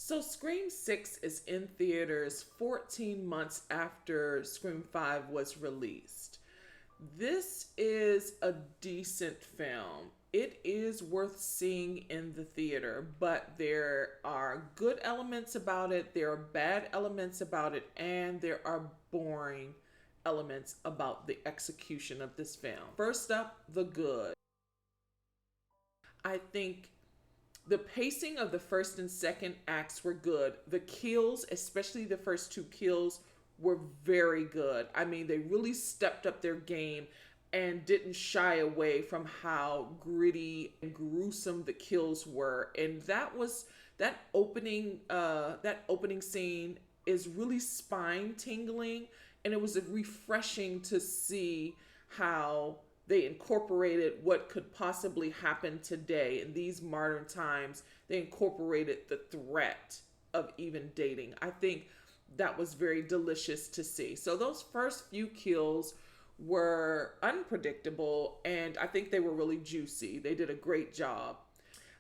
So Scream 6 is in theaters 14 months after Scream 5 was released. This is a decent film. It is worth seeing in the theater, but there are good elements about it, there are bad elements about it, and there are boring elements about the execution of this film. First up, the good. I think the pacing of the first and second acts were good. The kills, especially the first two kills, were very good. I mean, they really stepped up their game and didn't shy away from how gritty and gruesome the kills were. And that opening scene is really spine tingling, and it was refreshing to see how they incorporated what could possibly happen today in these modern times. They incorporated the threat of even dating. I think that was very delicious to see. So those first few kills were unpredictable, and I think they were really juicy. They did a great job.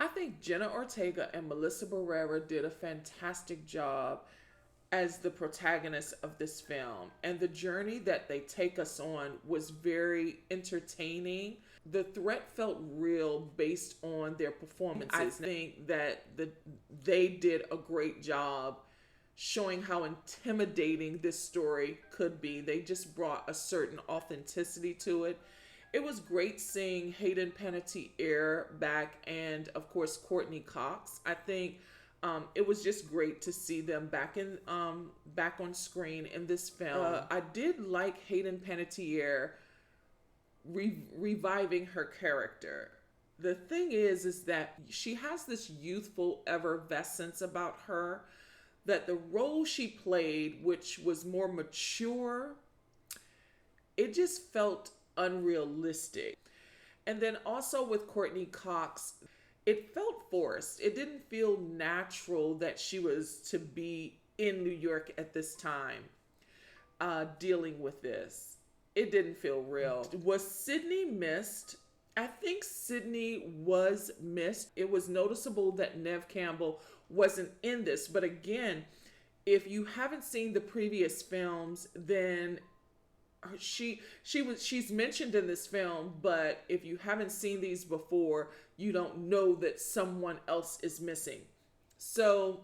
I think Jenna Ortega and Melissa Barrera did a fantastic job as the protagonist of this film, and the journey that they take us on was very entertaining. The threat felt real based on their performances. I think that they did a great job showing how intimidating this story could be. They just brought a certain authenticity to it. It was great seeing Hayden Panettiere back, and of course Courtney Cox. I think it was just great to see them back on screen in this film. I did like Hayden Panettiere reviving her character. The thing is that she has this youthful effervescence about her, that the role she played, which was more mature, it just felt unrealistic. And then also with Courtney Cox, it felt forced. It didn't feel natural that she was to be in New York at this time, dealing with this. It didn't feel real. Was Sydney missed? I think Sydney was missed. It was noticeable that Neve Campbell wasn't in this. But again, if you haven't seen the previous films, then she's mentioned in this film, but if you haven't seen these before, you don't know that someone else is missing. So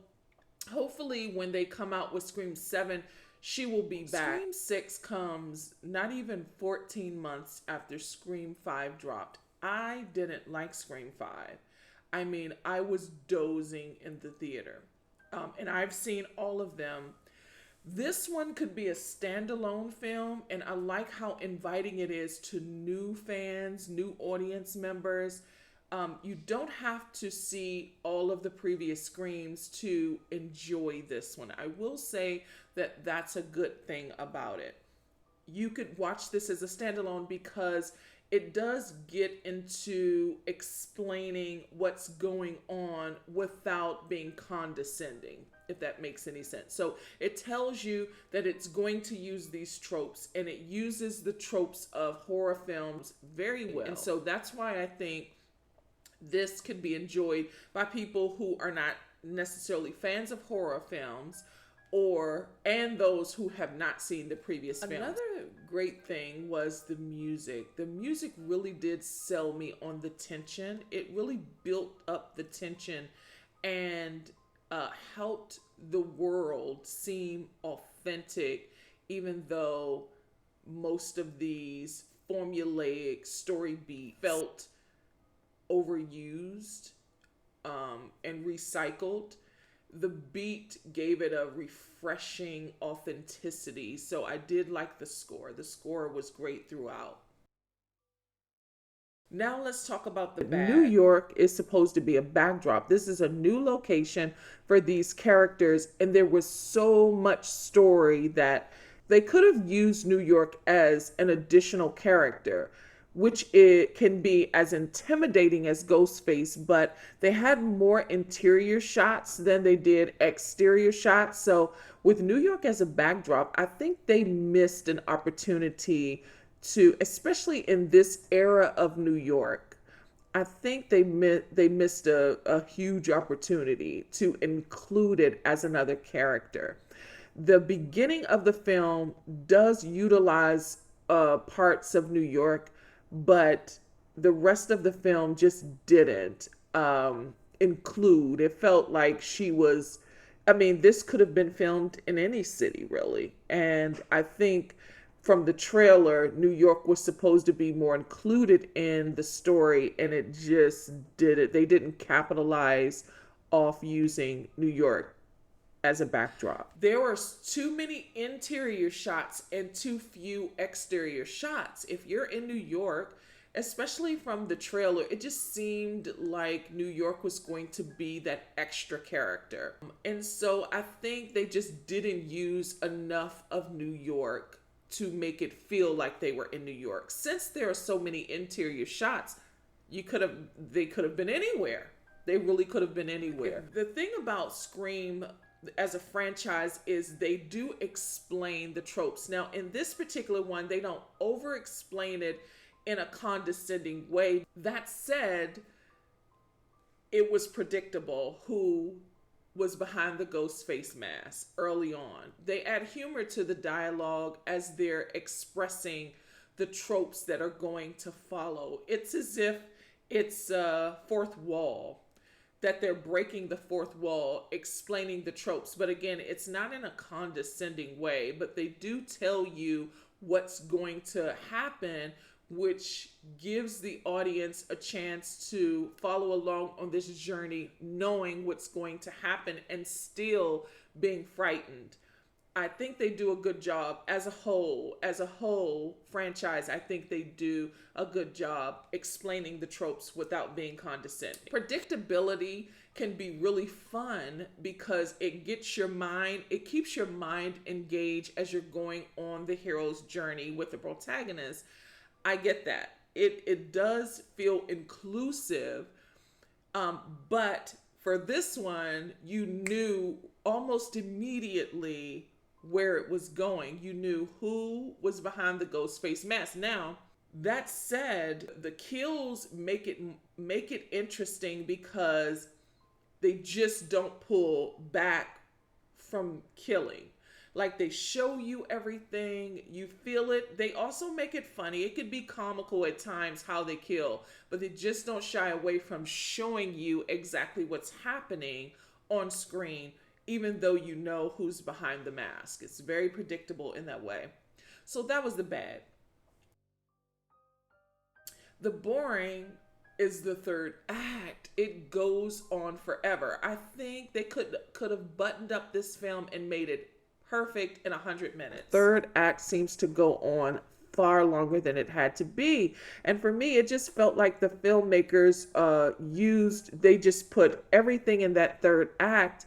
hopefully when they come out with Scream 7, she will be back. Scream 6 comes not even 14 months after Scream 5 dropped. I didn't like Scream 5. I mean, I was dozing in the theater. And I've seen all of them. This one could be a standalone film, and I like how inviting it is to new fans, new audience members. You don't have to see all of the previous Screams to enjoy this one. I will say that that's a good thing about it. You could watch this as a standalone because it does get into explaining what's going on without being condescending, if that makes any sense. So it tells you that it's going to use these tropes, and it uses the tropes of horror films very well. And so that's why I think this could be enjoyed by people who are not necessarily fans of horror films, and those who have not seen the previous film. Another great thing was the music. The music really did sell me on the tension. It really built up the tension and helped the world seem authentic, even though most of these formulaic story beats felt overused and recycled. The beat gave it a refreshing authenticity. So I did like the score. The score was great throughout. Now let's talk about the bag. New York is supposed to be a backdrop. This is a new location for these characters, and there was so much story that they could have used New York as an additional character, which it can be as intimidating as Ghostface, but they had more interior shots than they did exterior shots. So with New York as a backdrop, I think they missed an opportunity to, especially in this era of New York, I think they missed a huge opportunity to include it as another character. The beginning of the film does utilize parts of New York, but the rest of the film just didn't include. It felt like she was, I mean, this could have been filmed in any city, really. And I think from the trailer, New York was supposed to be more included in the story, and it just did it. They didn't capitalize off using New York as a backdrop. There were too many interior shots and too few exterior shots. If you're in New York, especially from the trailer, it just seemed like New York was going to be that extra character. And so I think they just didn't use enough of New York to make it feel like they were in New York. Since there are so many interior shots, they could have been anywhere. They really could have been anywhere. The thing about Scream as a franchise is they do explain the tropes. Now, in this particular one, they don't over explain it in a condescending way. That said, it was predictable who was behind the Ghostface mask early on. They add humor to the dialogue as they're expressing the tropes that are going to follow. It's as if it's a fourth wall, that they're breaking the fourth wall, explaining the tropes. But again, it's not in a condescending way, but they do tell you what's going to happen, which gives the audience a chance to follow along on this journey, knowing what's going to happen and still being frightened. I think they do a good job as a whole franchise. I think they do a good job explaining the tropes without being condescending. Predictability can be really fun because it keeps your mind engaged as you're going on the hero's journey with the protagonist. I get that. It does feel inclusive, but for this one, you knew almost immediately where it was going. You knew who was behind the Ghostface mask. Now, that said, the kills make it interesting because they just don't pull back from killing. Like, they show you everything, you feel it. They also make it funny. It could be comical at times how they kill, but they just don't shy away from showing you exactly what's happening on screen, even though you know who's behind the mask. It's very predictable in that way. So that was the bad. The boring is the third act. It goes on forever. I think they could have buttoned up this film and made it perfect in 100 minutes. Third act seems to go on far longer than it had to be. And for me, it just felt like the filmmakers they just put everything in that third act.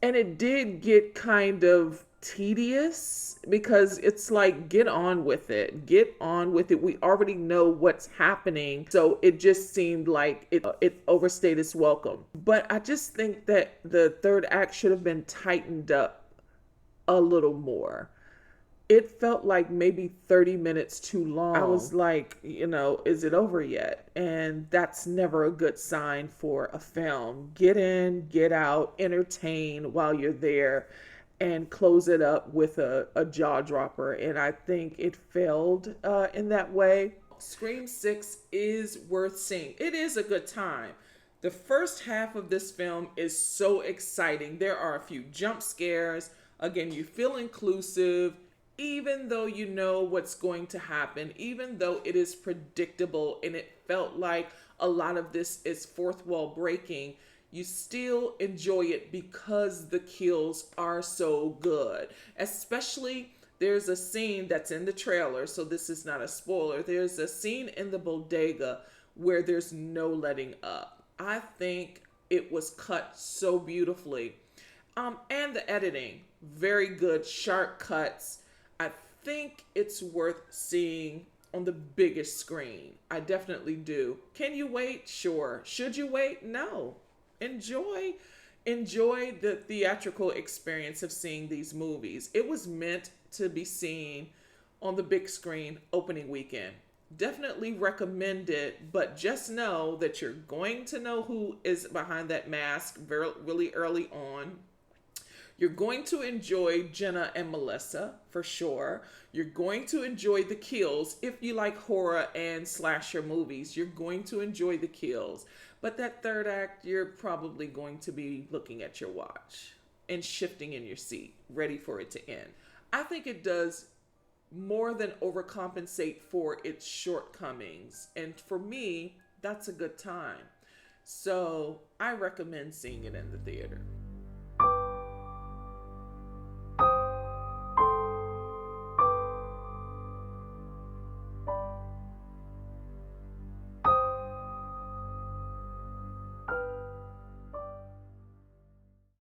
And it did get kind of tedious because it's like, get on with it. Get on with it. We already know what's happening. So it just seemed like it overstayed its welcome. But I just think that the third act should have been tightened up a little more. It felt like maybe 30 minutes too long. I was like, is it over yet? And that's never a good sign for a film. Get in, get out, entertain while you're there, and close it up with a jaw dropper. And I think it failed in that way. Scream 6 is worth seeing. It is a good time. The first half of this film is so exciting. There are a few jump scares. Again, you feel inclusive, even though you know what's going to happen, even though it is predictable and it felt like a lot of this is fourth wall breaking, you still enjoy it because the kills are so good. Especially, there's a scene that's in the trailer, so this is not a spoiler. There's a scene in the bodega where there's no letting up. I think it was cut so beautifully. And the editing, very good, sharp cuts. I think it's worth seeing on the biggest screen. I definitely do. Can you wait? Sure. Should you wait? No. Enjoy the theatrical experience of seeing these movies. It was meant to be seen on the big screen opening weekend. Definitely recommend it, but just know that you're going to know who is behind that mask really early on. You're going to enjoy Jenna and Melissa for sure. You're going to enjoy the kills. If you like horror and slasher movies, you're going to enjoy the kills. But that third act, you're probably going to be looking at your watch and shifting in your seat, ready for it to end. I think it does more than overcompensate for its shortcomings. And for me, that's a good time. So I recommend seeing it in the theater.